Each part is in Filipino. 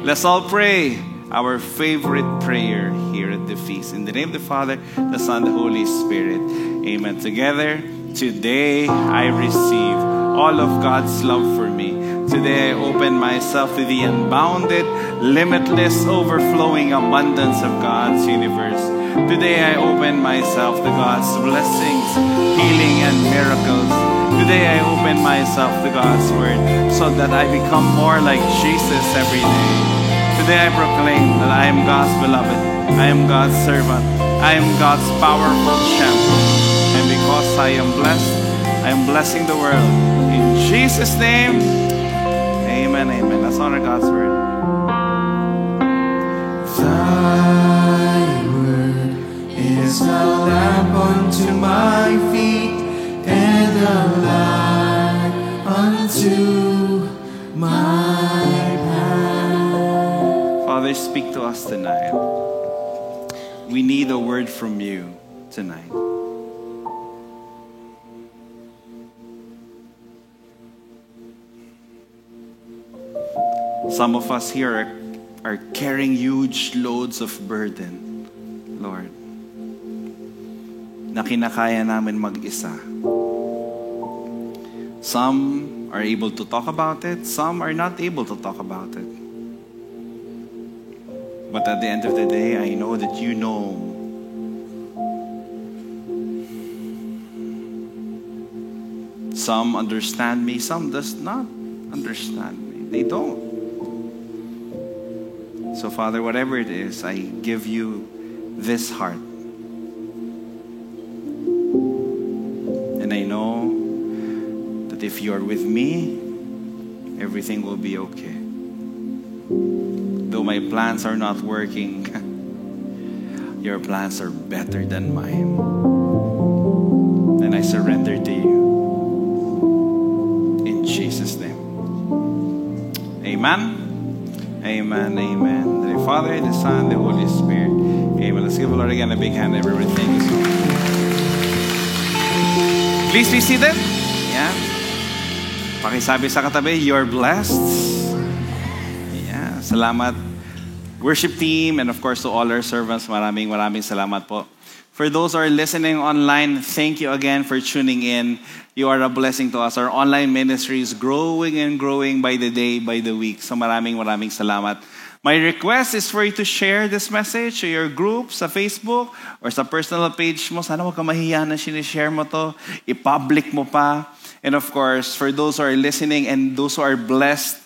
Let's all pray our favorite prayer here at the feast. In the name of the Father, the Son, the Holy Spirit. Amen. Together, today I receive all of God's love for me. Today I open myself to the unbounded, limitless, overflowing abundance of God's universe. Today I open myself to God's blessings, healing, and miracles. Today I open myself to God's word so that I become more like Jesus every day. Today I proclaim that I am God's beloved, I am God's servant, I am God's powerful champion. And because I am blessed, I am blessing the world. In Jesus' name, amen, amen. Let's honor God's word. Thy word is a lamp unto my feet and a light unto my path. Father, speak to us tonight. We need a word from you tonight. Some of us here are carrying huge loads of burden, Lord, na kinakaya namin mag-isa. Some are able to talk about it, some are not able to talk about it. But at the end of the day, I know that you know. Some understand me, some does not understand me. They don't. So Father, whatever it is, I give you this heart. And I know that if you are with me, everything will be okay. Though my plans are not working, your plans are better than mine. And I surrender to you. In Jesus' name. Amen. Amen, amen. The Father, the Son, the Holy Spirit. Amen. Let's give the Lord again a big hand, everybody. Thank you so much. Please be seated. Yeah. Pakisabi sa katabi, you're blessed. Yeah. Salamat, worship team, and of course to all our servants. Maraming salamat po. For those who are listening online, thank you again for tuning in. You are a blessing to us. Our online ministry is growing and growing by the day, by the week. So maraming salamat. My request is for you to share this message to your group, sa Facebook, or sa personal page mo. Sana huwag ka mahiya na sinishare mo to. I-public mo pa. And of course, for those who are listening and those who are blessed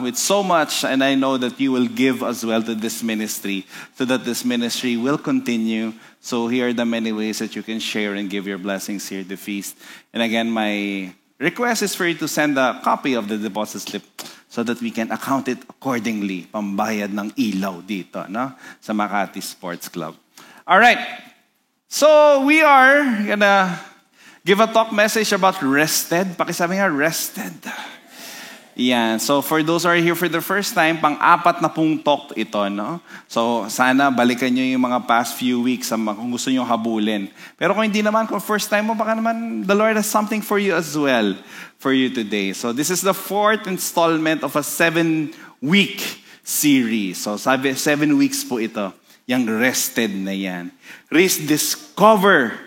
with so much, and I know that you will give as well to this ministry so that this ministry will continue. So here are the many ways that you can share and give your blessings here at the feast. And again, my request is for you to send a copy of the deposit slip so that we can account it accordingly. Pambayad ng ilaw dito, no? Sa Makati Sports Club. All right. So we are gonna give a talk message about rested. Pakisabi nga, rested. Yan. So for those who are here for the first time, pang-apat na pong talk ito, no? So sana balikan nyo yung mga past few weeks kung gusto nyo habulin. Pero kung hindi naman, kung first time mo, baka naman the Lord has something for you as well for you today. So this is the 4th installment of a 7-week series. So 7 weeks po ito. Yung rested na yan. Rediscovering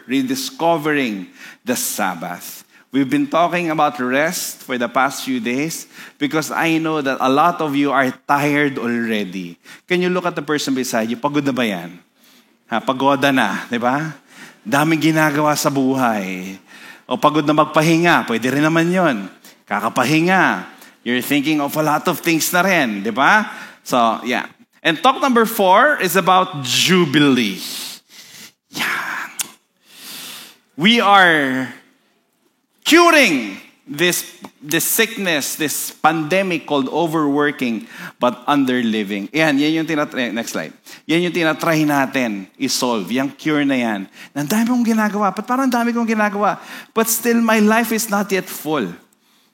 the Sabbath. We've been talking about rest for the past few days because I know that a lot of you are tired already. Can you look at the person beside you? Pagod na ba yan? Pagoda na, di ba? Daming ginagawa sa buhay. O pagod na magpahinga, pwede rin naman yon. Kakapahinga. You're thinking of a lot of things na rin, di ba? So, yeah. And talk number 4 is about Jubilee. Yeah. We are curing this sickness, this pandemic called overworking but underliving. Yan yung next slide. Yan yung tinatry natin i-solve. Yung cure na yan. Ang dami kong ginagawa. Parang dami kong ginagawa. But still, my life is not yet full.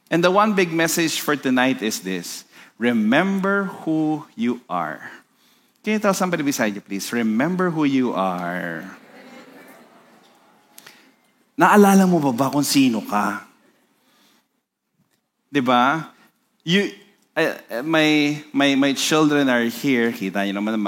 And the one big message for tonight is this. Remember who you are. Can you tell somebody beside you, please? Remember who you are. Naalala mo ba kung sino ka? Diba? my children are here. Kita niyo naman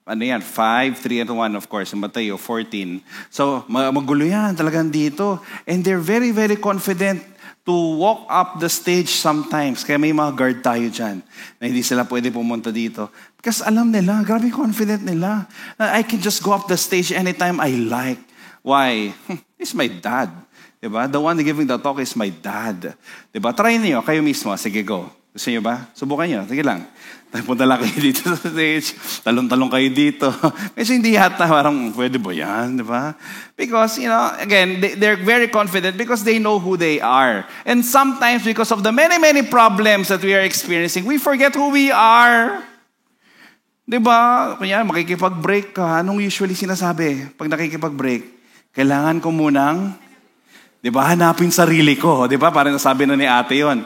5, 3, and 1, of course. Mateo, 14. So, magulo yan talagang dito. And they're very, very confident to walk up the stage sometimes. Kaya may mga guard tayo dyan na hindi sila pwede pumunta dito. Because alam nila, grabe confident nila. I can just go up the stage anytime I like. Why? It's my dad. Diba? The one giving the talk is my dad. Diba? Try niyo, kayo mismo. Sige, go. Gusto niyo ba? Subukan niyo. Sige lang. Punta lang kayo dito sa stage. Talong-talong kayo dito. Kasi hindi yata parang pwede ba yan? Diba? Because, again, they're very confident because they know who they are. And sometimes because of the many, many problems that we are experiencing, we forget who we are. Diba? Kanya, makikipag-break ka. Anong usually sinasabi? Pag nakikipag-break, kailangan ko munang, diba, hanapin sarili ko. Diba? Parang nasabi na ni ate yon.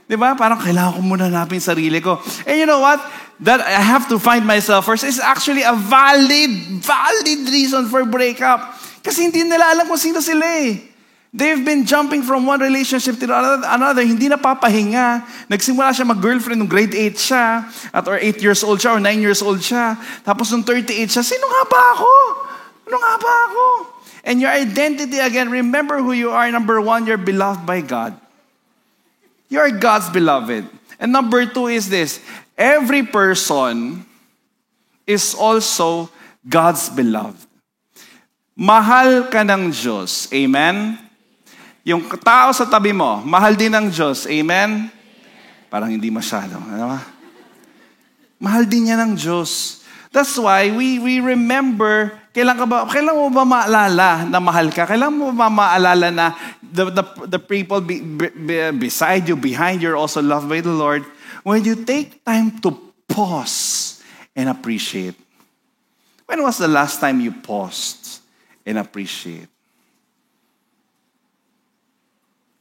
Diba? Parang kailangan ko muna hanapin sarili ko. And you know what? That I have to find myself first is actually a valid reason for breakup. Kasi hindi nila alam kung sino sila eh. They've been jumping from one relationship to another. Hindi na papahinga. Nagsimula siya mag-girlfriend nung grade 8 siya. Or 8 years old siya or 9 years old siya. Tapos nung 38 siya, sino nga ba ako? Ano nga ba ako? And your identity, again, remember who you are. Number 1, you're beloved by God. You're God's beloved. And number 2 is this. Every person is also God's beloved. Mahal ka ng Diyos. Amen? Yung tao sa tabi mo, mahal din ng Diyos. Amen? Parang hindi masyado. Ano? Mahal din niya ng Diyos. That's why we remember, kailan mo ba maalala na mahal ka? Kailan mo ba maalala na the people beside you, behind you are also loved by the Lord? When you take time to pause and appreciate. When was the last time you paused and appreciate?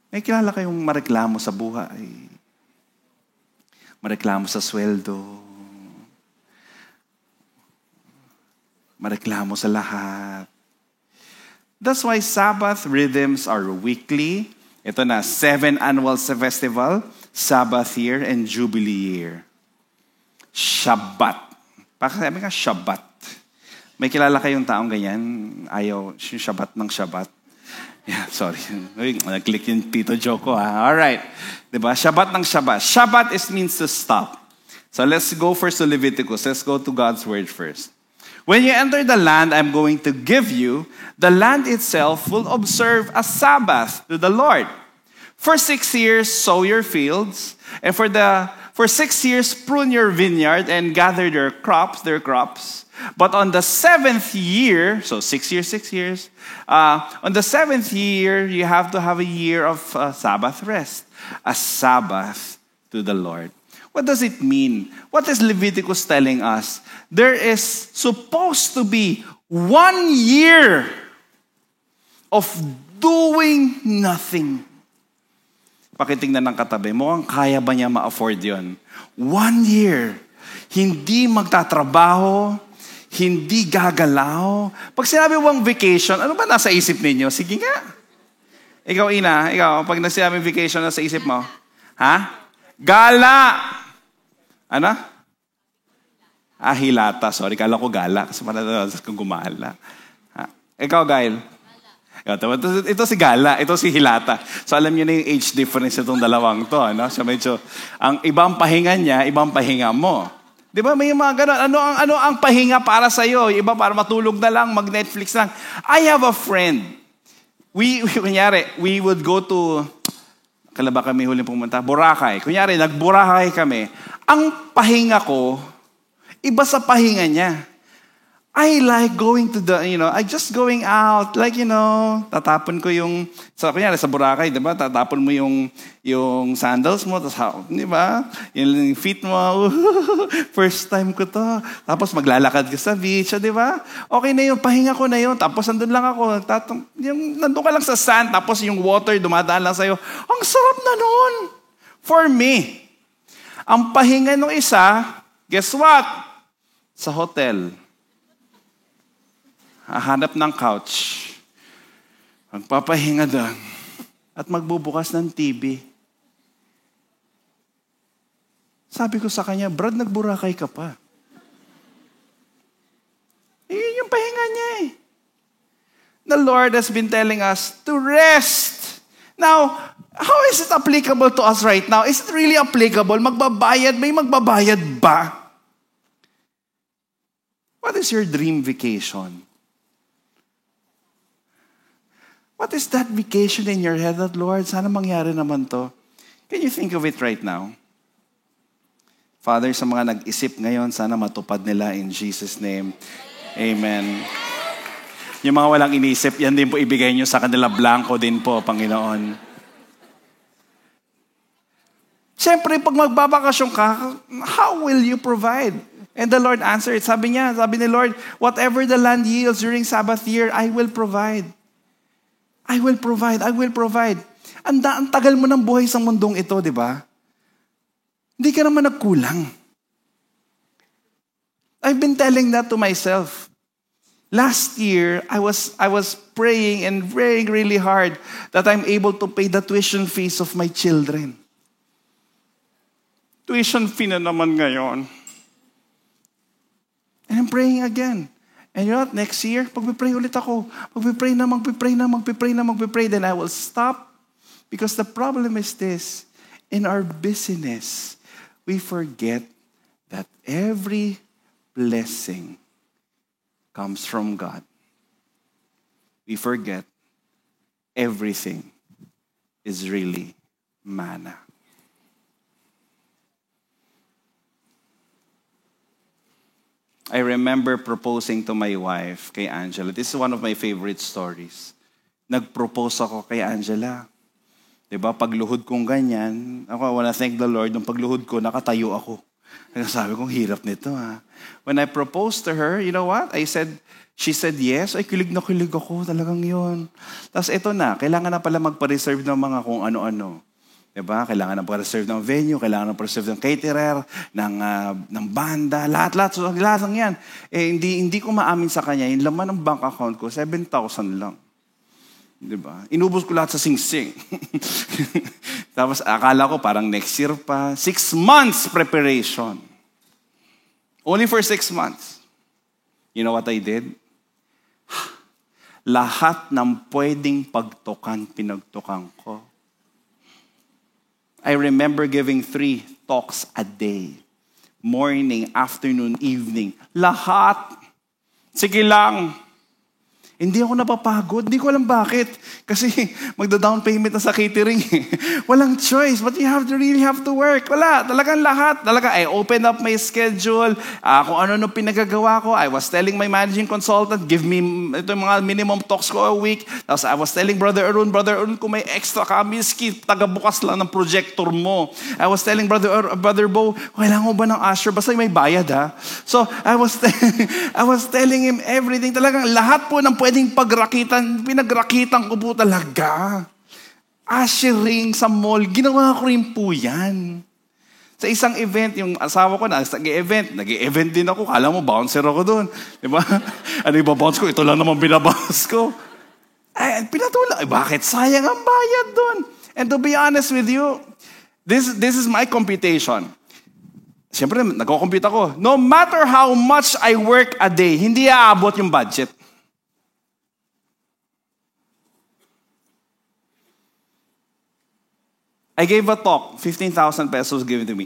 May kilala kayong mareklamo sa buhay. Mareklamo sa sweldo. Mareklamo sa lahat. That's why Sabbath rhythms are weekly. Ito na, 7 annual festival, Sabbath year, and Jubilee year. Shabbat. Sabi nga, Shabbat. May kilala kayong taong ganyan? Ayaw, yung Shabbat ng Shabbat. Yeah, sorry. Nag-click yung Tito Joko. Alright. Diba? Shabbat ng Shabbat. Shabbat means to stop. So let's go first to Leviticus. Let's go to God's word first. When you enter the land I'm going to give you, the land itself will observe a Sabbath to the Lord. For 6 years, sow your fields, and for 6 years, prune your vineyard and gather their crops. But on the 7th year, so 6 years, on the 7th year, you have to have a year of Sabbath rest, a Sabbath to the Lord. What does it mean? What is Leviticus telling us? There is supposed to be 1 year of doing nothing. Pakitingnan ng katabi mo, ang kaya ba niya ma-afford yun? 1 year. Hindi magtatrabaho, hindi gagalaw. Pag sinabi mong vacation, ano ba nasa isip ninyo? Sige nga. Ikaw, Ina, pag nagsinabi vacation, nasa isip mo? Ha? Gala! Ano? Hilata. Sorry, kala ko gala. Kasi parang kung gumala. Ikaw, Gail? Ito si Gala, ito si Hilata. So alam niyo na yung age difference itong dalawang to. Ano? So medyo, ang ibang pahinga niya, ibang pahinga mo. Di ba may mga ganun? Ano ang pahinga para sa'yo? Iba para matulog na lang, mag-Netflix lang. I have a friend. Kunyari, we would go to, kailan ba kami huling pumunta? Boracay. Kunyari, nag-Boracay kami. Ang pahinga ko, iba sa pahinga niya. I like going to I just going out, tatapon ko kunyari sa Boracay, diba? Tatapon mo yung sandals mo, tapos, diba? Yung feet mo, first time ko to. Tapos maglalakad ka sa beach, diba? Okay na yun, pahinga ko na yun. Tapos nandun lang ako, nandun ka lang sa sand, tapos yung water dumadaan lang sa'yo. Ang sarap na nun! For me, ang pahinga ng isa, guess what? Sa hotel. Hahanap ng couch. Magpapahinga doon. At magbubukas ng TV. Sabi ko sa kanya, Brad, nagburakay ka pa. Yun yung pahinga niya eh. The Lord has been telling us to rest. Now, how is it applicable to us right now? Is it really applicable? Magbabayad? May magbabayad ba? What is your dream vacation? What is that vacation in your head that, Lord, sana mangyari naman to? Can you think of it right now? Father, sa mga nag-isip ngayon, sana matupad nila in Jesus' name. Amen. Yung mga walang inisip, yan din po ibigay nyo sa kanila. Blanco din po, Panginoon. Siyempre, pag magbabakasyon ka, how will you provide? And the Lord answered. Sabi ni Lord, whatever the land yields during Sabbath year, I will provide. I will provide. I will provide. Ang tagal mo ng buhay sa mundong ito, di ba? Hindi ka naman nagkulang. I've been telling that to myself. Last year, I was praying and praying really hard that I'm able to pay the tuition fees of my children. Tuition fee na naman ngayon. And I'm praying again. And you know what? Next year, pag-pray ulit ako. Pag-pray na, then I will stop. Because the problem is this. In our busyness, we forget that every blessing comes from God. We forget everything is really manna. I remember proposing to my wife, kay Angela. This is one of my favorite stories. Nag-propose ako kay Angela. Diba, pagluhod kong ganyan, I wanna thank the Lord, nung pagluhod ko, nakatayo ako. Sabi kong, hirap nito ha. When I proposed to her, you know what? She said yes. Ay, kilig na kilig ako. Talagang yun. Tapos ito na, kailangan na pala magpa-reserve ng mga kung ano-ano. Diba? Kailangan na pa-reserve ng venue, kailangan na pa-reserve ng caterer, ng banda, lahat ng yan. Eh, hindi ko maamin sa kanya, yung laman ng bank account ko, 7,000 lang. Diba? Inubos ko lahat sa sing-sing. Tapos akala ko parang next year pa. 6 months preparation. Only for 6 months. You know what I did? Lahat ng pwedeng pagtukan, pinagtukan ko. I remember giving 3 talks a day. Morning, afternoon, evening. Lahat. Sige lang. Hindi ako napapagod. Hindi ko alam bakit. Kasi magda-down payment na sa catering. Walang choice. But you really have to work. Wala. Talagang lahat. I opened up my schedule. Kung ano pinagagawa ko. I was telling my managing consultant, give me ito yung mga minimum talks ko a week. Tapos I was telling Brother Arun, kung may extra ka, miski, taga-bukas lang ng projector mo. I was telling Brother Bo, kailangan mo ba ng usher? Basta may bayad ha. So I was telling him everything. Talagang lahat po ng pwedeng pinagrakitan ko po talaga. Ushering sa mall, ginawa ko rin po yan. Sa isang event, yung asawa ko nag-e-event din ako. Kala mo, bouncer ako doon. Diba? Ano yung bounce ko? Ito lang naman binabounce ko. Pinatula. Bakit? Sayang ang bayad doon. And to be honest with you, this is my computation. Siyempre, nagko-compute ako. No matter how much I work a day, hindi aabot yung budget. I gave a talk, 15,000 pesos given to me.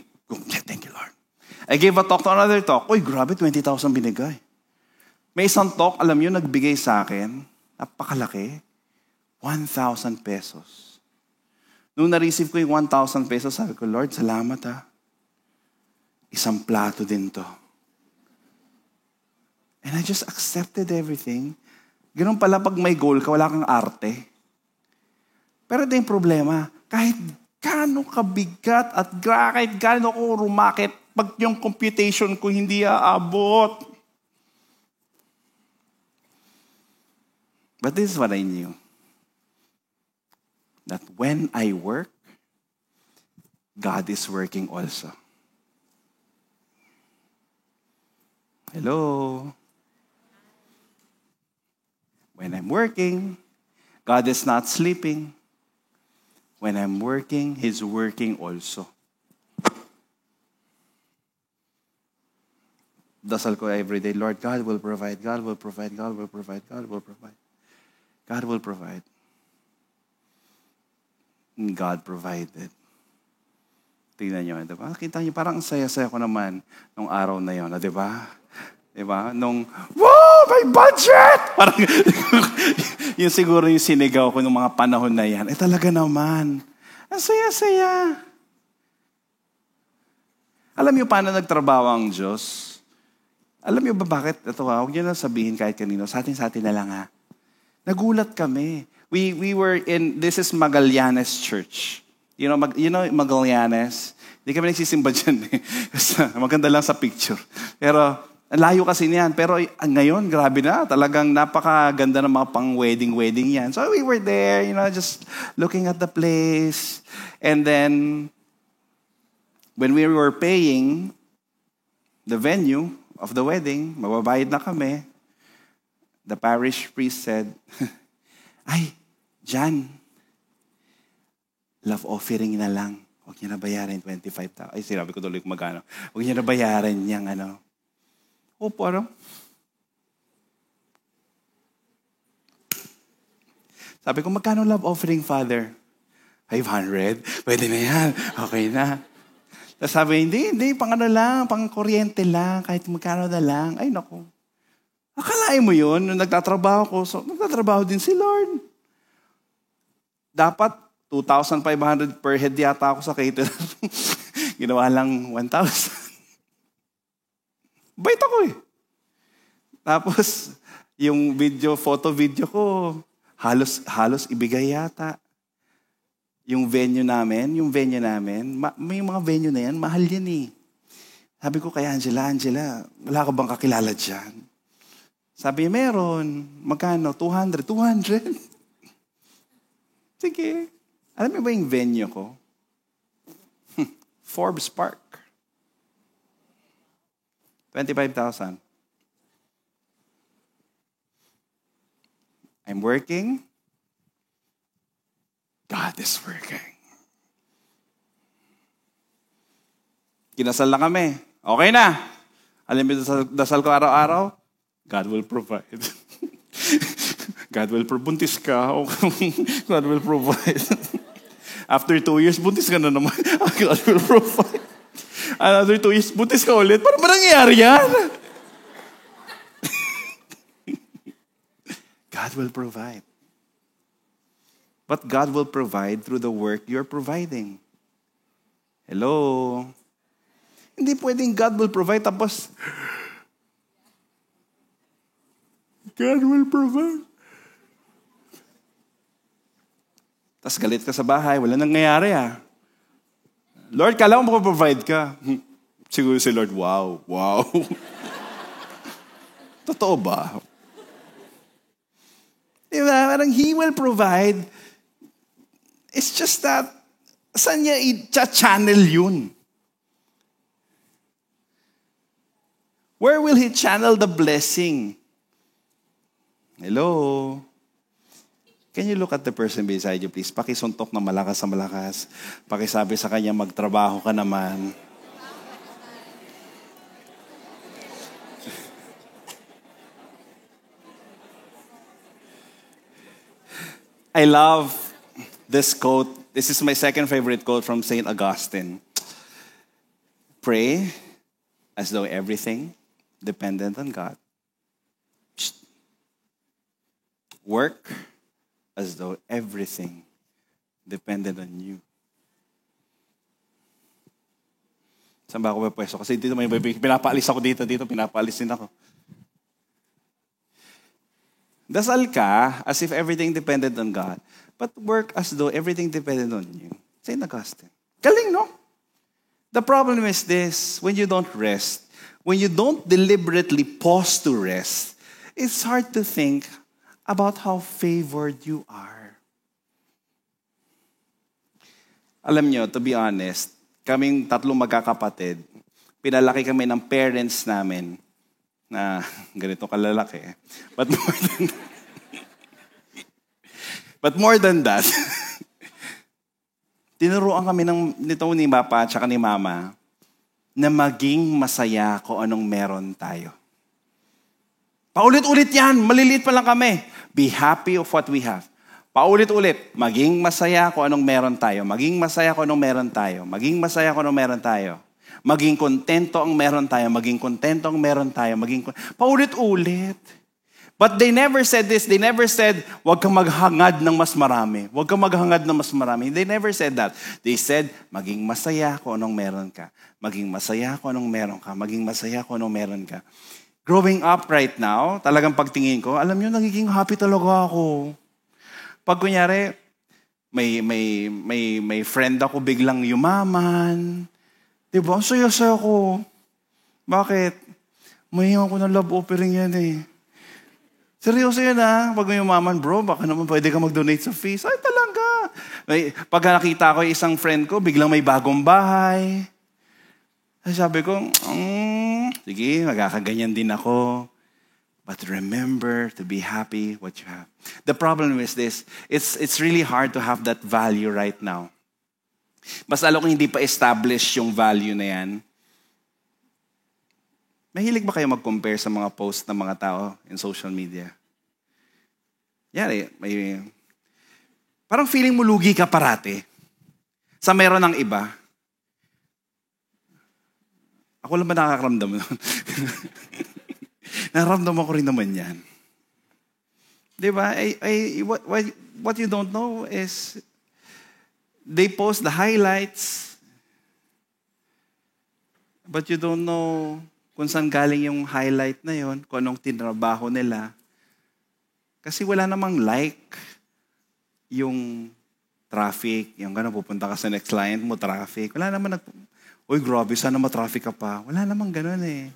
Thank you, Lord. I gave a talk to another talk. Uy, grabe, 20,000 binigay. May isang talk, alam nyo, nagbigay sa akin, napakalaki, 1,000 pesos. Nung na-receive ko yung 1,000 pesos, sabi ko, Lord, salamat ha. Isang plato din to. And I just accepted everything. Ganun pala pag may goal ka, wala kang arte. Pero ito yung problema, kahit gaano kabigat at kahit gaano ko rumakit, pag yung computation ko hindi aabot. But this is what I knew. That when I work, God is working also. Hello? When I'm working, God is not sleeping. When I'm working, He's working also. dasal ko every day, Lord, God will provide, God will provide, God will provide, God will provide. God will provide. And God provided. Tingnan nyo, di ba? Kita nyo, parang saya-saya ko naman nung araw na yun, di ba? Di ba? Nung, wow, may budget! Parang, yun siguro yung sinigaw ko nung mga panahon na yan. Talaga naman. Ang saya-saya. Alam niyo paano nagtrabaho ang Diyos? Alam niyo ba bakit? Ito huwag niyo na sabihin kahit kanino. Sa atin na lang ha. Nagulat kami. We were in, this is Magallanes Church. You know Magallanes? Hindi kami nagsisimba dyan eh. Maganda lang sa picture. Pero, layo kasi niyan. Pero ngayon, grabe na. Talagang napakaganda ng mga pang-wedding yan. So we were there, just looking at the place. And then, when we were paying the venue of the wedding, mababayad na kami, the parish priest said, ay, John, love offering na lang. Huwag niya na bayaran 25,000. Ay, sinabi ko tuloy kung magkano. Huwag niya na bayaran niyang Opo, Sabi ko, magkano love offering, Father? 500? Pwede na yan. Okay na. Tapos sabi, hindi, pang kuryente lang, kahit magkano na lang. Ay, naku. Akalain mo yun, nung nagtatrabaho ko, so nagtatrabaho din si Lord. Dapat, 2,500 per head yata ako sa caterer. Ginawa lang 1,000. Bait ako eh. Tapos, yung photo video ko, halos ibigay yata. Yung venue namin, may mga venue na yan, mahal yan eh. Sabi ko kay Angela, wala ka bang kakilala dyan? Sabi, meron. Magkano? 200. 200? Sige. Alam mo ba yung venue ko? Forbes Park. 25,000. I'm working. God is working. Kinasal na kami. Okay na. Alam mo, dasal ko araw-araw? God will provide. God will buntis ka. God will provide. After 2 years, buntis ka na naman. God will provide. Another 2 years, buntis ka ulit. Paano ba nangyayari yan? God will provide. But God will provide through the work you're providing. Hello? Hindi pwedeng God will provide tapos God will provide. Tapos galit ka sa bahay, wala nangyayari Lord, kala mo provide ka. Siguro si Lord, wow. Totoo ba? Diba? Parang He will provide. It's just that, saan niya i-channel yun? Where will He channel the blessing? Hello? Can you look at the person beside you, please? Pakisuntok na malakas sa malakas. Pakisabi sa kanya, magtrabaho ka naman. I love this quote. This is my second favorite quote from St. Augustine. Pray as though everything dependent on God. Work as though everything depended on you. Saan ba ako pwesto? Kasi dito may pinapaalis ako dito pinapaalis din ako. Dasal ka as if everything depended on God, but work as though everything depended on you. St. Augustine. Galing, no? The problem is this, when you don't rest, when you don't deliberately pause to rest, it's hard to think about how favored you are. Alam nyo, to be honest, kaming tatlong magkakapatid, pinalaki kami ng parents namin na ganito kalalaki. But more than that, tinuruan kami nito ni Papa at saka ni Mama na maging masaya kung anong meron tayo. Paulit-ulit yan. Maliliit pa lang kami. Be happy of what we have. Paulit-ulit. Maging masaya kung anong meron tayo. Maging masaya kung anong meron tayo. Maging masaya kung anong meron tayo. Maging kontento ang meron tayo. Maging kontento ang meron tayo. Paulit-ulit. But they never said this. They never said, huwag kang maghangad ng mas marami. Huwag kang maghangad ng mas marami. They never said that. They said, maging masaya kung anong meron ka. Maging masaya kung anong meron ka. Maging masaya kung anong meron ka. Growing up right now, talagang pagtingin ko, alam nyo, nagiging happy talaga ako. Pag kunyari, may friend ako biglang yumaman. Diba? Ang saya-saya ko. Bakit? Mahingan ko ng love offering yan eh. Seryoso yan ah. Pag may umaman, bro, baka naman pwede ka mag-donate sa fees. Ay, talaga. Pag nakita ko isang friend ko, biglang may bagong bahay. Ay, sabi ko, sige, magkakaganyan din ako. But remember to be happy what you have. The problem is this, it's really hard to have that value right now. Mas lalo kung hindi pa establish yung value na yan. Mahilig ba kayo mag-compare sa mga post ng mga tao in social media? Yan parang feeling mo lugi ka parati. Sa meron ng iba. Ako lang ba nakakaramdam nun? Nakaramdam ko rin naman yan. Diba? What you don't know is they post the highlights but you don't know kung saan galing yung highlight na yon, kung anong tinrabaho nila. Kasi wala namang like yung traffic, yung gano'n, pupunta ka sa next client mo, traffic. Wala naman uy, grabe, sana ma-traffic ka pa. Wala namang gano'n eh.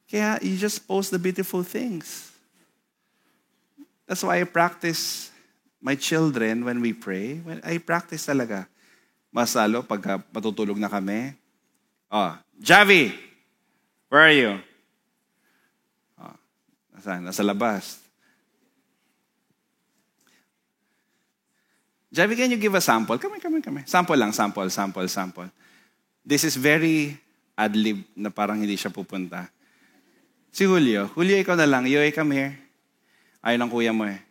Kaya you just post the beautiful things. That's why I practice my children when we pray. I practice talaga. Masalo, pag matutulog na kami, Javi, where are you? Nasa labas. Javi, can you give a sample? Come. Sample lang, sample. This is very ad-lib na parang hindi siya pupunta. Si Julio, ikaw na lang. Yoy, come here. Ayaw ng kuya mo eh.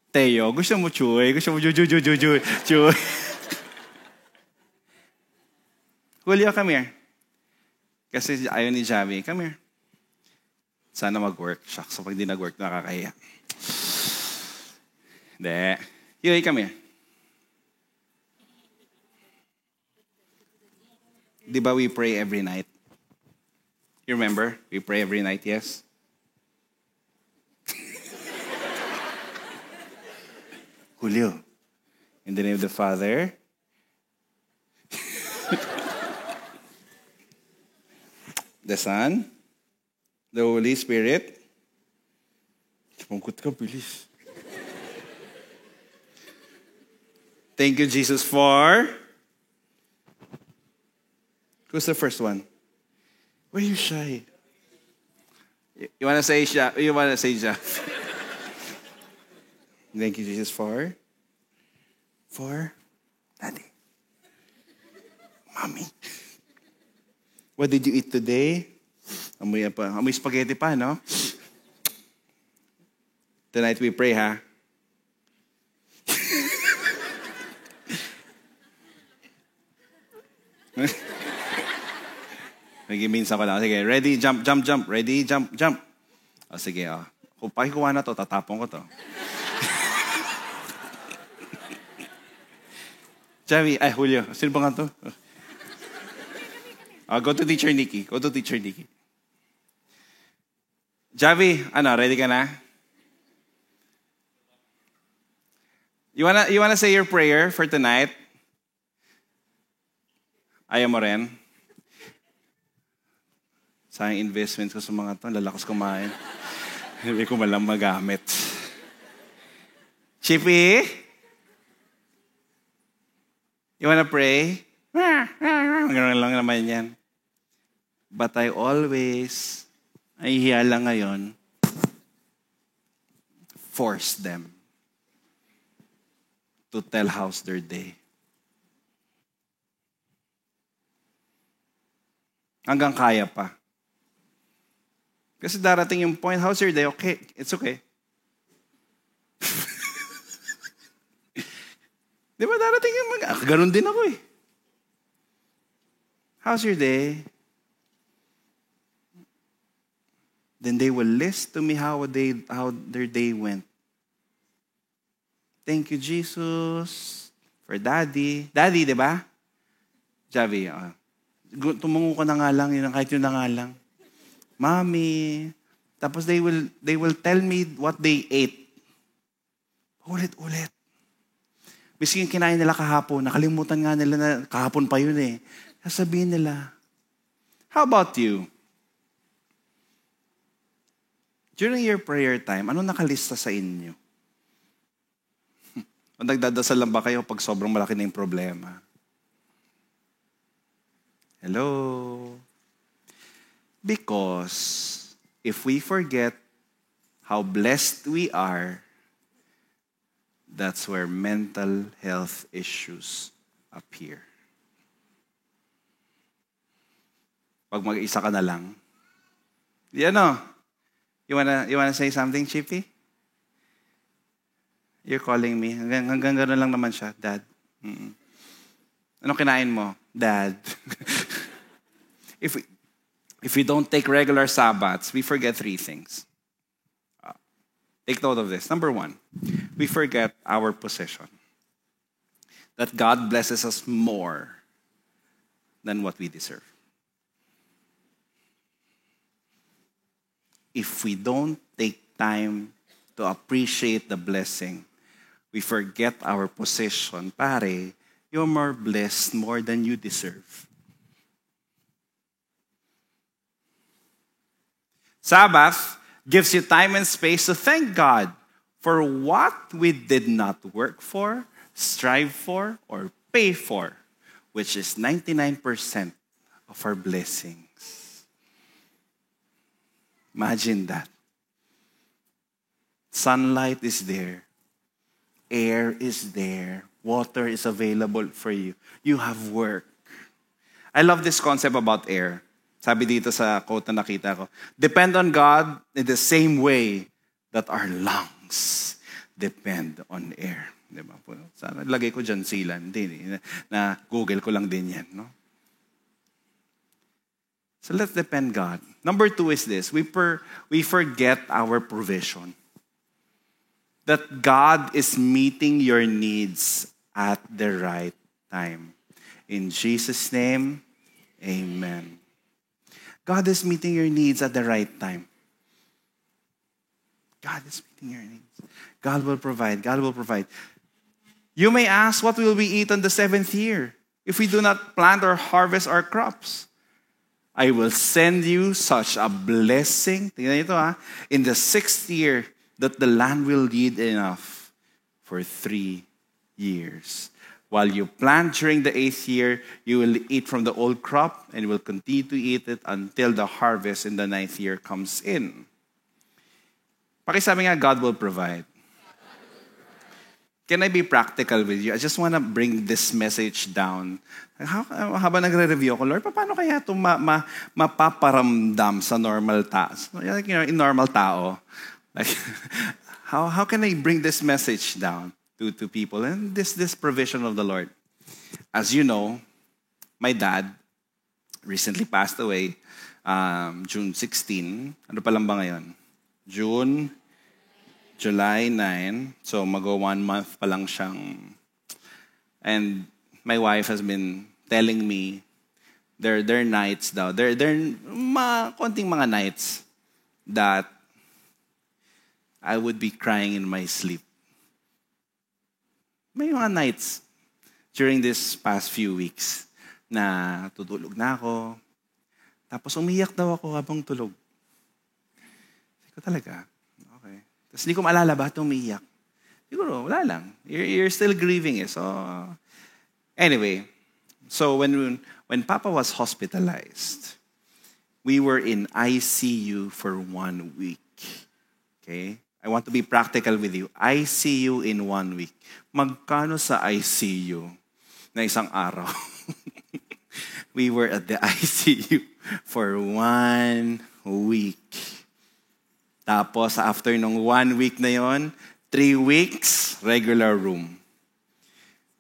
Teo, gusto mo chuy? Gusto mo chuy? Julio, come here. Kasi ayaw ni Javi. Come here. Sana mag-work. Shucks, so pag di nag-work, nakakahiya. Hindi. Yoy, come here. Di ba we pray every night? You remember? We pray every night, yes? Julio, in the name of the Father, the Son, the Holy Spirit. Pangkut ka, bilis. Thank you, Jesus, for... Who's the first one? Why are you shy? You want to say Jeff? You want to say Jeff? Thank you, Jesus, for Daddy. Mommy. What did you eat today? Amoy spaghetti pa, no? Tonight we pray, ha? Nag-minsan ko lang. Sige, ready, jump. Ready, jump. O, sige, Kung pakikuha na to, tatapon ko to. Javi, Julio, sino ba nga to? Go to Teacher Nikki. Javi, ready ka na? You wanna say your prayer for tonight? Ayaw mo rin? Sayang investments ko sa mga to. Lalakas kumain. Hindi ko malang magamit. Chippy? You wanna pray? Ganoon lang naman yan. But I always, ay hiya lang ngayon, force them to tell how's their day. Hanggang kaya pa. Kasi darating yung point, how's your day? Okay, it's okay. Di ba darating yung ganun din ako eh. How's your day? Then they will list to me how their day went. Thank you, Jesus, for Daddy. Daddy, di ba? Javi, tumungo ko na nga lang, yun, kahit yun na nga lang. Mommy. Tapos they will tell me what they ate. Ulit. Biskin kinain nila kahapon, nakalimutan nga nila na kahapon pa yun eh. Sasabihin nila, how about you? During your prayer time, ano nakalista sa inyo? O nagdadasal lang ba kayo pag sobrang malaki na yung problema? Hello? Because if we forget how blessed we are, that's where mental health issues appear. Pag mag-isa ka na lang, you wanna say something, Chippy? You're calling me. Hanggang gano'n lang naman siya, Dad. Ano kinain mo? Dad. If we don't take regular Sabbaths, we forget 3 things. Take note of this. Number 1, we forget our position. That God blesses us more than what we deserve. If we don't take time to appreciate the blessing, we forget our position. Pare, you're more blessed more than you deserve. Sabbath gives you time and space to thank God for what we did not work for, strive for, or pay for, which is 99% of our blessings. Imagine that. Sunlight is there. Air is there. Water is available for you. You have work. I love this concept about air. Sabi dito sa quote na nakita ko, depend on God in the same way that our lungs depend on air. Diba? Sana lagay ko dyan sila. Hindi, na Google ko lang din yan. No? So let's depend God. Number 2 is this. We forget our provision. That God is meeting your needs at the right time. In Jesus' name, amen. God is meeting your needs at the right time. God is meeting your needs. God will provide. God will provide. You may ask, what will we eat on the 7th year if we do not plant or harvest our crops? I will send you such a blessing. Tingnan ito in the 6th year that the land will yield enough for 3 years. While you plant during the 8th year, you will eat from the old crop and will continue to eat it until the harvest in the 9th year comes in. Pakisabi nga, God will provide. Can I be practical with you? I just want to bring this message down. Habang nagre-review ako, Lord, paano kaya ito mapaparamdam sa normal tao? Like, in normal tao. Like, how can I bring this message down to people? And this provision of the Lord. As you know, my dad recently passed away June 16. Ano pa lang ba ngayon? July 9. So mag-go 1 month pa lang siyang. And my wife has been telling me there are nights daw. There konting mga nights that I would be crying in my sleep. May mga nights during this past few weeks na tutulog na ako. Tapos umiyak daw ako habang tulog. Sabi ko talaga, okay. Tapos hindi ko maalala ba ito umiyak. Siguro, wala lang. You're still grieving eh. So, anyway. So, when Papa was hospitalized, we were in ICU for 1 week. Okay? I want to be practical with you. ICU in 1 week. Magkano sa ICU na isang araw? We were at the ICU for 1 week. Tapos, after nung 1 week na yon, 3 weeks, regular room.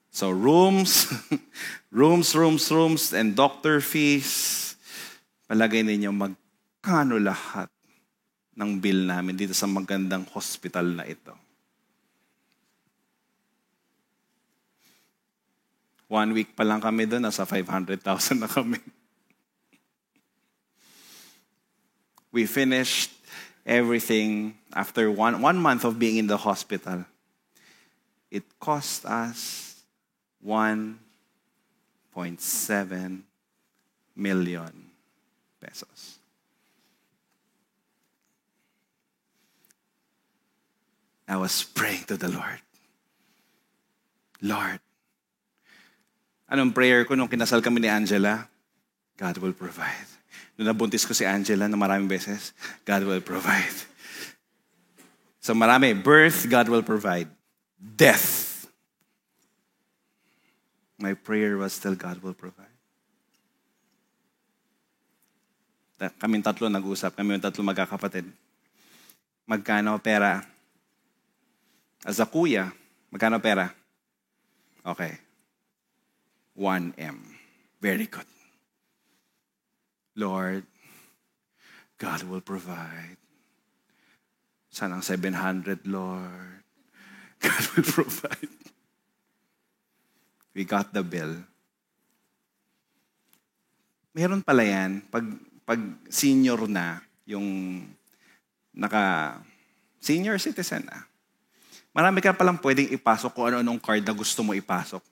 So, rooms, rooms, and doctor fees. Palagay ninyo, magkano lahat ng bill namin dito sa magandang hospital na ito. 1 week pa lang kami doon, nasa 500,000 na kami. We finished everything after one month of being in the hospital. It cost us 1.7 million pesos. I was praying to the Lord. Lord, anong prayer ko nung kinasal kami ni Angela? God will provide. Nung nabuntis ko si Angela na maraming beses, God will provide. So marami. Birth, God will provide. Death. My prayer was still God will provide. Kaming tatlo nag-usap. Kami yung tatlo magkakapatid. Magkano pera? As a kuya, magkano pera? Okay. 1M. Very good. Lord, God will provide. Sanang 700, Lord. God will provide. We got the bill. Meron pala yan, pag senior na, yung senior citizen na, marami ka palang pwedeng ipasok kung ano-anong card na gusto mo ipasok.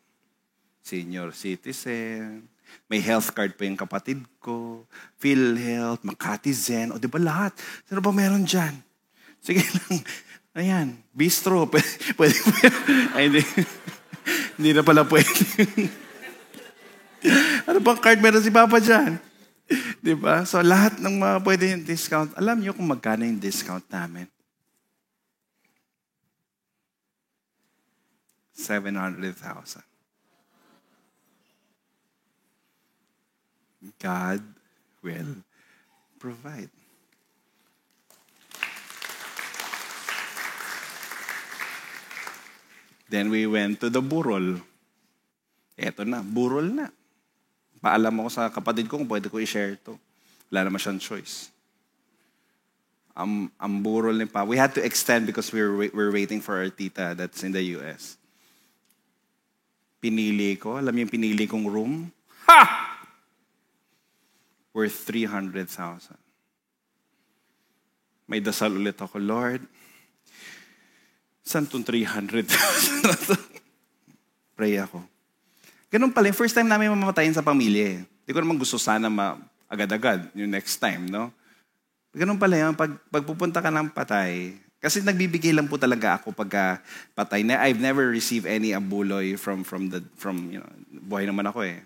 Senior citizen, may health card pa yung kapatid ko, PhilHealth, Makati Zen, o di ba lahat? Sino ba meron dyan? Sige lang. Ayan, bistro. Pwede. Ay, hindi na pala pwede. Ano bang card meron si Papa dyan? Di ba? So lahat ng mga pwede yung discount. Alam niyo kung magkano yung discount namin? 700,000. God will provide. Then we went to the burol. Eto na, burol na. Paalam ako sa kapatid ko kung pwede ko i-share to. Wala naman siyang choice. Ang burol ni Pa. We had to extend because we're waiting for our tita that's in the US. Pinili ko. Alam niyo yung pinili kong room? Ha! Worth 300,000. May dasal ulit ako, Lord, saan itong 300,000? Pray ako. Ganun pala, first time namin mamamatayin sa pamilya. Hindi ko naman gusto sana agad-agad yung next time, no? Ganun pala yun, pag pupunta ka ng patay, kasi nagbibigay lang po talaga ako pagka patay na. I've never received any abuloy from buhay naman ako eh.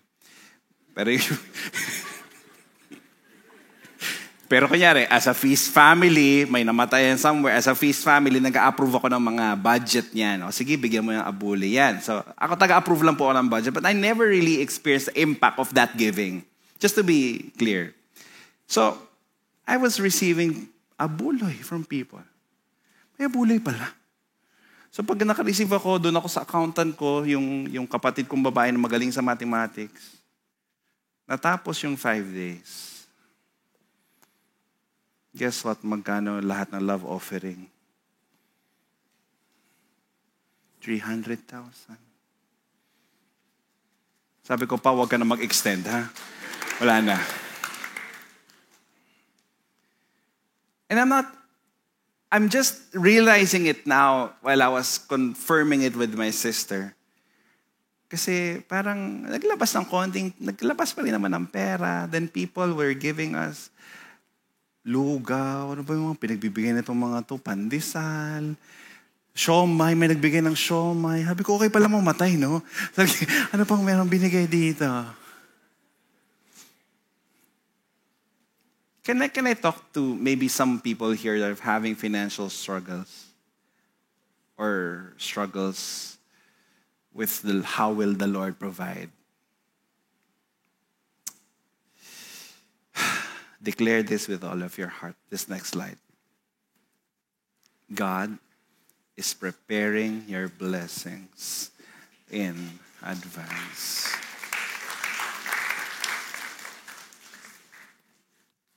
Pero kunyari, as a feast family, may namatayan somewhere, as a feast family, nag-a-approve ako ng mga budget niyan. O, sige, bigyan mo yung abuli yan. So, ako taga-approve lang po ako ng budget, but I never really experienced the impact of that giving. Just to be clear. So, I was receiving abuloy from people. May abuloy pala. So, pag naka-receive ako, doon ako sa accountant ko, yung kapatid kong babae na magaling sa mathematics. Natapos yung 5 days. Guess what? Magkano lahat ng love offering? 300,000. Sabi ko pa, huwag ka na mag-extend, ha? Wala na. And I'm just realizing it now while I was confirming it with my sister. Kasi parang naglabas pa rin naman ng pera. Then people were giving us lugaw, ano ba yung mga pinagbibigay na itong mga to? Pandesal, siomay, may nagbigay ng siomay. Sabi ko, okay pala mamatay, no? Sabi, ano pang meron binigay dito? Can I talk to maybe some people here that are having financial struggles? Or struggles with how will the Lord provide? Declare this with all of your heart. This next slide. God is preparing your blessings in advance.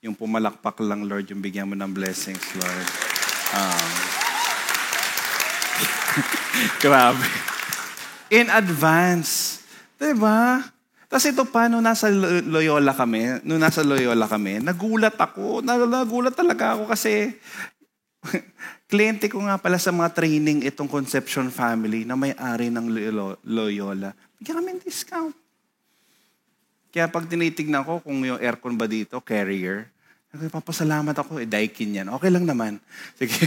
Yung pumalakpak lang, Lord, yung bigyan mo ng blessings, Lord. Grabe. In advance. Diba? Tapos ito pa, nung nasa Loyola kami, nagulat ako. Nagulat talaga ako kasi kliyente ko nga pala sa mga training itong Conception Family na may-ari ng Loyola. Bigyan kami ng discount. Kaya pag tinitignan ko kung yung aircon ba dito, Carrier, papasalamat ako, Daikin yan. Okay lang naman. Sige.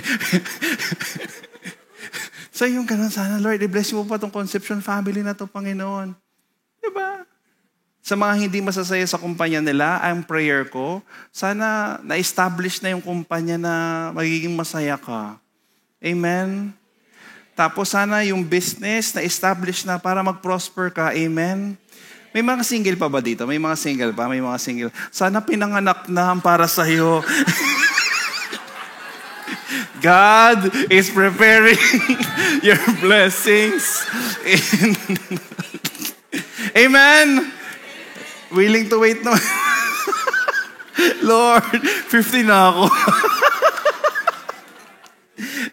So yung ganun, sana Lord, i-bless mo pa itong Conception Family na to, Panginoon. Diba? Sa mga hindi masasaya sa kumpanya nila, ang prayer ko, sana na-establish na yung kumpanya na magiging masaya ka. Amen? Tapos sana yung business na-establish na para mag-prosper ka. Amen? May mga single pa ba dito? May mga single pa? May mga single. Sana pinanganak na para sa'yo. God is preparing your blessings. Amen? Willing to wait naman. Lord, 50 na ako.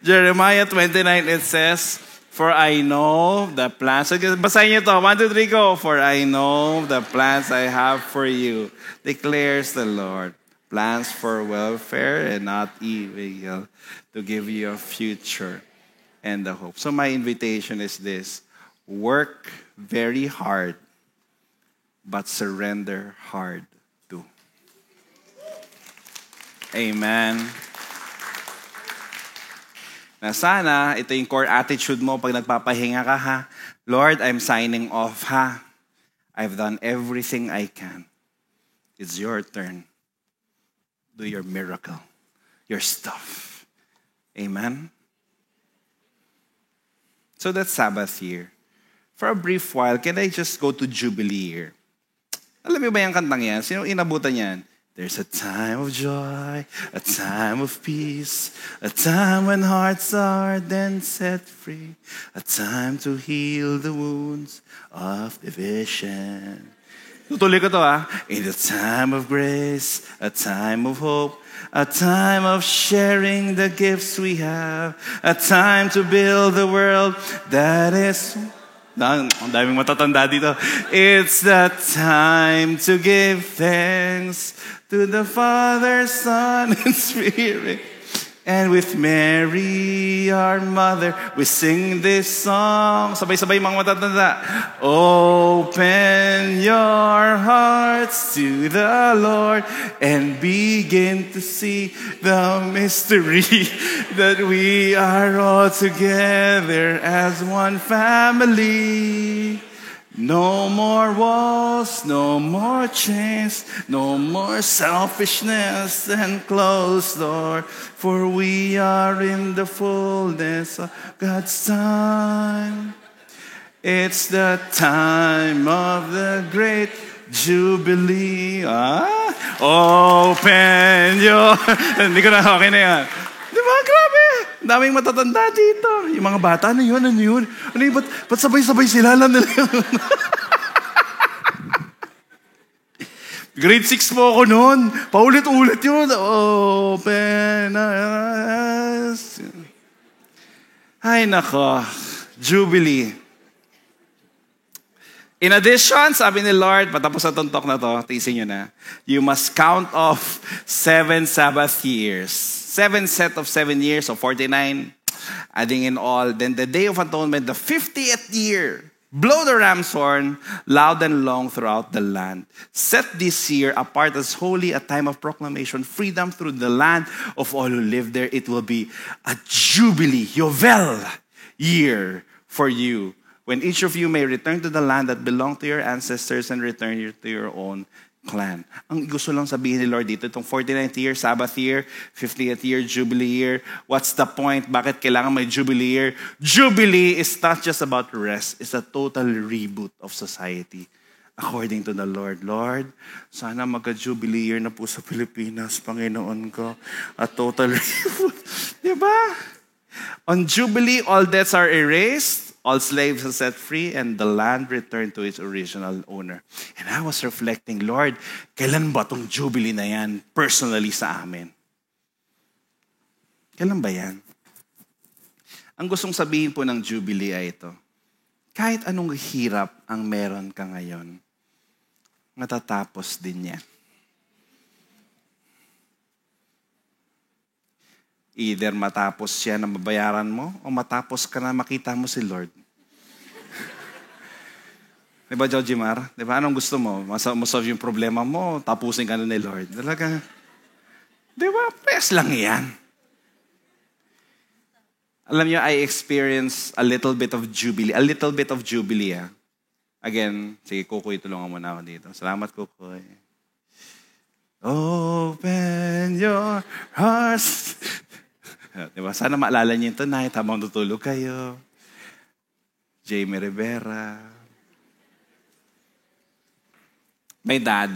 Jeremiah 29, it says, for I know the plans. So, basahin niyo to. 1, 2, 3, go. For I know the plans I have for you, declares the Lord. Plans for welfare and not evil, to give you a future and a hope. So my invitation is this. Work very hard, but surrender hard too. Amen. Na sana, ito yung core attitude mo pag nagpapahinga ka, ha? Lord, I'm signing off, ha? I've done everything I can. It's your turn. Do your miracle, your stuff. Amen? So that's Sabbath year. For a brief while, can I just go to Jubilee year? Alam mo ba yung kantang yan? Sino inabutan yan? There's a time of joy, a time of peace, a time when hearts are then set free, a time to heal the wounds of division. Tutuloy ko to, ha? In the time of grace, a time of hope, a time of sharing the gifts we have, a time to build the world that is... Ang daming matatanda dito. It's the time to give thanks to the Father, Son, and Spirit. And with Mary, our mother, we sing this song. Sabay-sabay mga matatanda. Open your hearts to the Lord and begin to see the mystery that we are all together as one family. No more walls, no more chains, no more selfishness and closed door, for we are in the fullness of God's time. It's the time of the great Jubilee. Open your... Hindi ko na, okay na yan. Di ba? Grabe. Daming matatanda dito. Yung mga bata, ano yun? Ano yun? Ba't sabay-sabay sila lang nila yun? Grade 6 po ako noon. Paulit-ulit yun. Open us. Ay, nako. Jubilee. In addition, sabi ni Lord, patapos na itong talk na to, tiisin nyo na, you must count off 7 Sabbath years. 7 set of 7 years, so 49, adding in all. Then the Day of Atonement, the 50th year. Blow the ram's horn loud and long throughout the land. Set this year apart as holy, a time of proclamation, freedom through the land of all who live there. It will be a jubilee, Yovel year for you, when each of you may return to the land that belonged to your ancestors and return to your own clan. Ang gusto lang sabihin ni Lord dito, itong 49th year, Sabbath year, 50th year, Jubilee year. What's the point? Bakit kailangan may Jubilee year? Jubilee is not just about rest. It's a total reboot of society. according to the Lord. Lord, sana magka-jubilee year na po sa Pilipinas, Panginoon ko. At totally, diba? On Jubilee, all debts are erased, all slaves are set free, and the land returned to its original owner. And I was reflecting, Lord, kailan ba tong Jubilee na yan personally sa amin? Kailan ba yan? Ang gustong sabihin po ng Jubilee ay ito. Kahit anong hirap ang meron ka ngayon, matatapos din yan. Either matapos siya na mabayaran mo o matapos ka na makita mo si Lord. Diba, Jojimar? Diba, anong gusto mo? Masolve yung problema mo, tapusin ka na ni Lord. Talaga, diba, press lang yan. Alam niyo, I experienced a little bit of Jubilee. A little bit of Jubilee, ah. Again, sige, Kukoy, tulungan mo na ako dito. Salamat, Kukoy. Open your hearts. Diba? Sana maalala niyo tonight habang tutulog kayo. Jamie Rivera. My dad,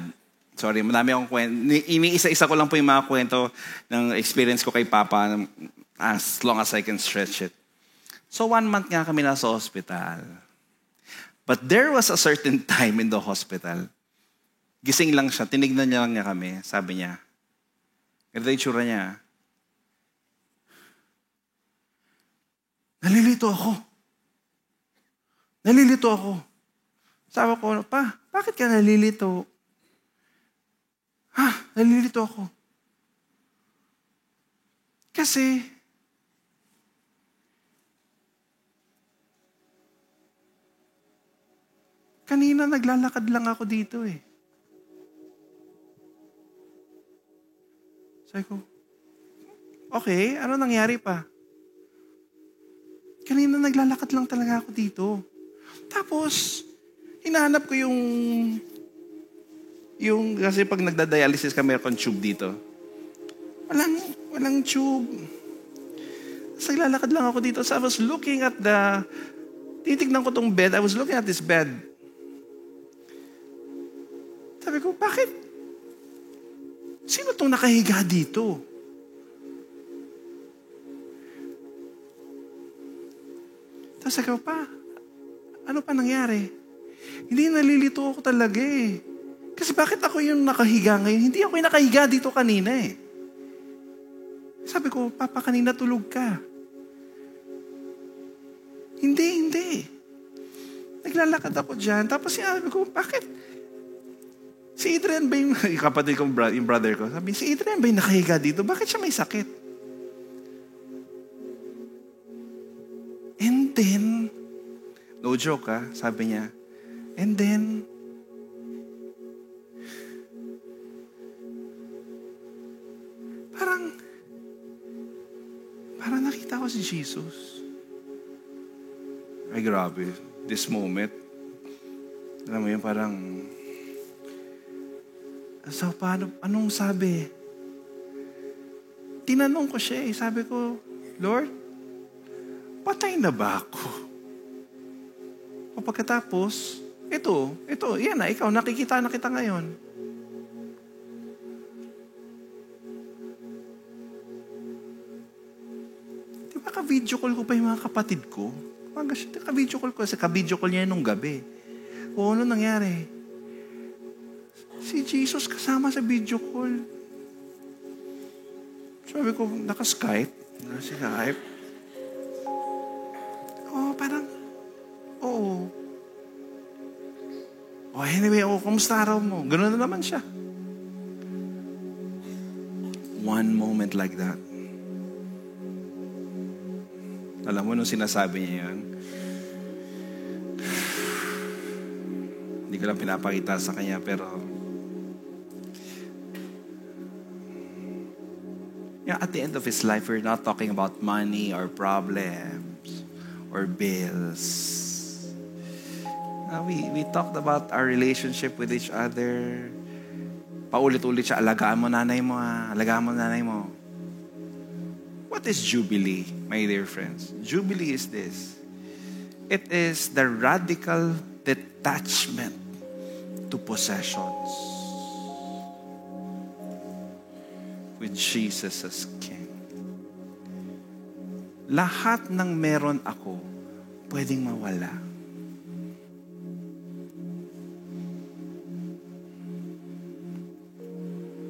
sorry, madami akong kwento. Iniisa-isa ko lang po yung mga kwento ng experience ko kay Papa as long as I can stretch it. So 1 month nga kami nasa hospital. But there was a certain time in the hospital. Gising lang siya, tinignan niya lang niya kami. Sabi niya, ganito yung tsura niya. Nalilito ako. Nalilito ako. Sabi ko, Pa, bakit ka nalilito? Nalilito ako. Kasi, kanina naglalakad lang ako dito eh. Sabi ko, okay, ano nangyari pa? Kanina naglalakad lang talaga ako dito. Tapos, hinahanap ko yung kasi pag nagda-dialysis kami akong tube dito. Walang tube. Tapos naglalakad lang ako dito. So I was looking at titignan ko tong bed. I was looking at this bed. Sabi ko, bakit? Sino itong nakahiga dito? Tapos sabi ko, Pa, ano pa nangyari? Hindi, nalilito ako talaga eh. Kasi bakit ako yung nakahiga ngayon? Hindi ako yung nakahiga dito kanina eh. Sabi ko, Papa, kanina tulog ka. Hindi. Naglalakad ako dyan. Tapos sinabi ko, bakit? Si Adrian ba yung kapatid kong yung brother ko? Sabi, si Adrian ba yung nakahiga dito? Bakit siya may sakit? And then, no joke sabi niya, and then, parang nakita ko si Jesus. Ay, grabe. This moment, alam mo yun, parang, so, anong sabi? Tinanong ko siya sabi ko, Lord, patay na ba ako? O pagkatapos, ito, yan na, ikaw, nakikita na kita ngayon. Di ba ka-video call ko pa yung mga kapatid ko? Ka-video call ko, kasi ka-video call niya nung gabi. O ano nangyari? Si Jesus kasama sa video call. Sabi ko, naka-Skype? Naka-Skype? Oo. Anyway, kamusta araw mo? Ganun na naman siya. One moment like that. Alam mo, nung sinasabi niya yan, hindi ko lang pinapakita sa kanya, pero at the end of his life, we're not talking about money or problems or bills. We talked about our relationship with each other. Paulit-ulit siya, alagaan mo nanay mo alagaan mo nanay mo. What is Jubilee, my dear friends? Jubilee is this. It is the radical detachment to possessions with Jesus as King. Lahat ng meron ako, pwedeng mawala.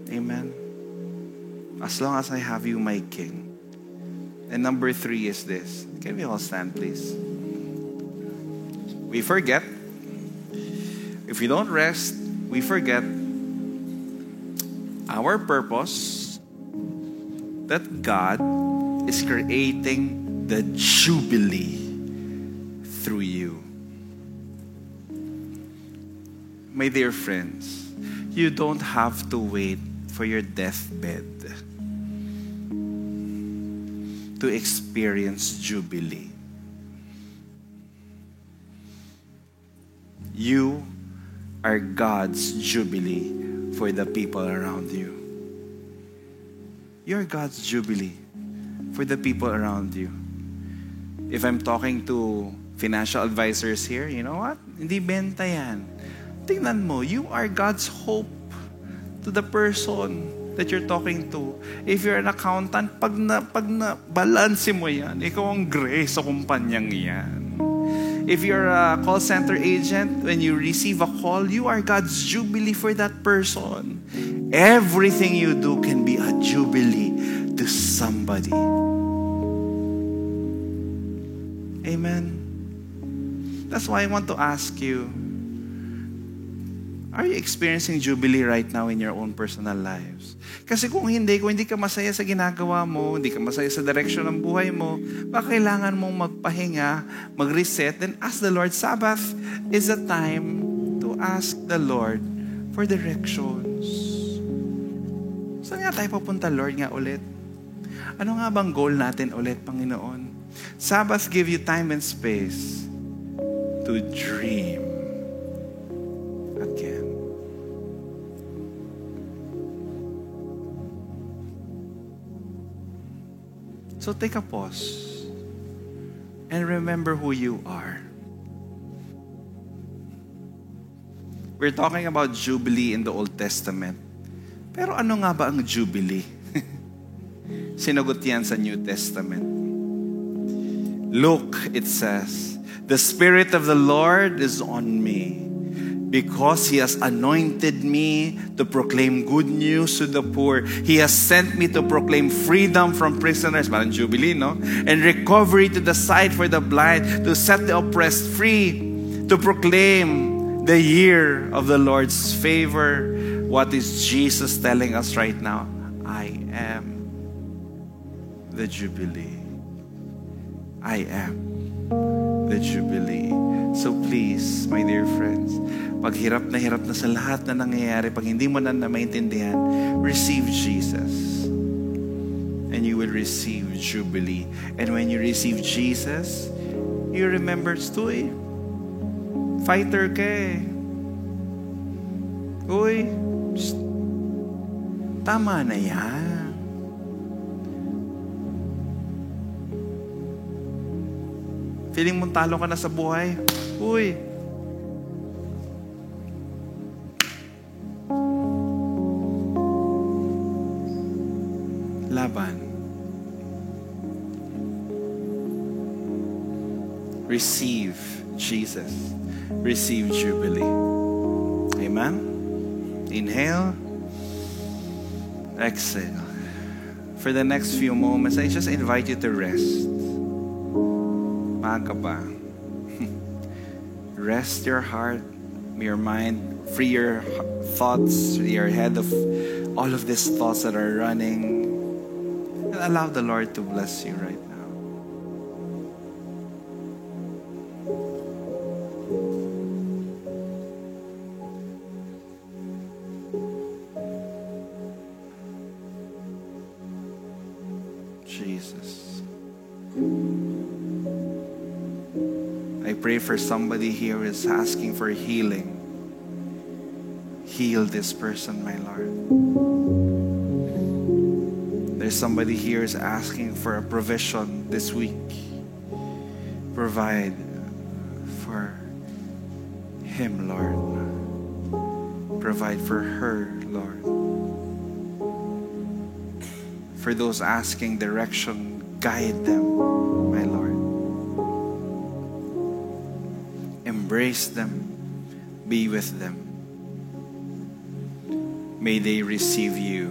Amen. As long as I have you, my King. And number 3 is this. Can we all stand, please? We forget. If we don't rest, we forget our purpose, that God is creating the jubilee through you. My dear friends, you don't have to wait for your deathbed to experience jubilee. You are God's jubilee for the people around you. You're God's jubilee for the people around you. If I'm talking to financial advisors here, you know what? Hindi benta yan. Tingnan mo, you are God's hope to the person that you're talking to. If you're an accountant, pag na balance mo yan, ikaw ang grace sa kumpanyang yan. If you're a call center agent, when you receive a call, you are God's jubilee for that person. Everything you do can be a jubilee to somebody. Amen. That's why I want to ask you, are you experiencing jubilee right now in your own personal lives? Kasi kung hindi ka masaya sa ginagawa mo, hindi ka masaya sa direction ng buhay mo, baka kailangan mong magpahinga, mag-reset, then ask the Lord. Sabbath is a time to ask the Lord for directions. Saan nga tayo papunta, Lord, nga ulit? Ano nga bang goal natin ulit, Panginoon? Sabbath give you time and space to dream again. So take a pause and remember who you are. We're talking about Jubilee in the Old Testament. Pero ano nga ba ang Jubilee? Sinagot yan sa New Testament. Look, it says, the Spirit of the Lord is on me, because He has anointed me to proclaim good news to the poor. He has sent me to proclaim freedom from prisoners, parang Jubilee, no? And recovery to the sight for the blind, to set the oppressed free, to proclaim the year of the Lord's favor. What is Jesus telling us right now? I am the Jubilee. I am the Jubilee. So please, my dear friends, pag hirap na sa lahat na nangyayari, pag hindi mo na maintindihan, receive Jesus. And you will receive Jubilee. And when you receive Jesus, you remember, Stoy, fighter ka eh. Uy, tama na yan. Feeling mong talo ka na sa buhay? Uy, laban. Receive Jesus. Receive Jubilee. Amen? Inhale. Exhale. For the next few moments, I just invite you to rest. Maaga pa. Rest your heart, your mind, free your thoughts, your head of all of these thoughts that are running. And allow the Lord to bless you right now. Jesus. I pray for somebody here who is asking for healing. Heal this person, my Lord. There's somebody here who is asking for a provision this week. Provide for him, Lord. provide for her, Lord. For those asking direction, guide them, my Lord. Embrace them. Be with them. May they receive you.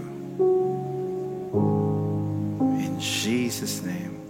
In Jesus' name.